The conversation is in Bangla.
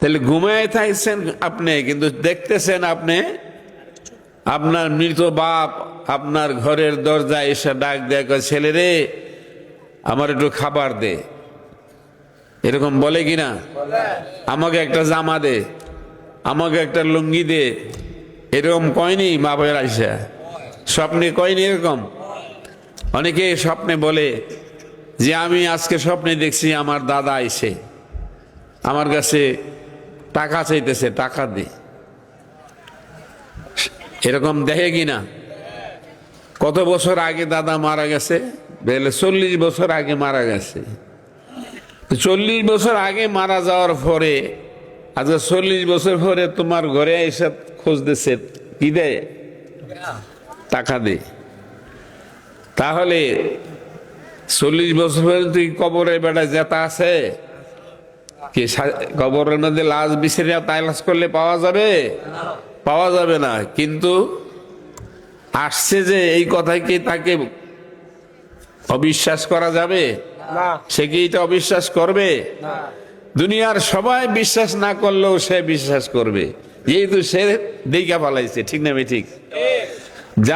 তাহলে ঘুমায় থাকছেন আপনি, কিন্তু দেখতেছেন আপনি আপনার মৃত বাপ আপনার ঘরের দরজায় এসে ডাক দেয়, ছেলে রে আমার একটু খাবার দে, এরকম বলে কিনা? আমাকে একটা জামা দে, আমাকে একটা লুঙ্গি দে, এরকম কয়নি বাপের আইসা? স্বপ্নে কয়নি এরকম? অনেকে স্বপ্নে বলে যে আমি আজকে স্বপ্নে দেখছি আমার দাদা আইসে আমার কাছে টাকা চাইতেছে, টাকা দে। এরকম দেখে কিনা? কত বছর আগে দাদা মারা গেছে? 40 বছর আগে মারা গেছে। 40 বছর আগে মারা যাওয়ার পরে আজকে 40 বছর পরে তোমার ঘরে এসে খুঁজতেছে, কি দেয়? টাকা দে। তাহলে 40 বছর পরে তুই কবরে বেড়া যেটা আছে কি? কবরের মধ্যে লাশ বিছারে তাইলাশ করলে পাওয়া যাবে? পাওয়া যাবে না। কিন্তু আসছে যে এই কথায় কি তাকে অবিশ্বাস করা যাবে? সে কি এটা অবিশ্বাস করবে? দুনিয়ার সবাই বিশ্বাস না করলেও সে বিশ্বাস করবে, যেহেতু সে দেখা পালাইছে। ঠিক না? ঠিক।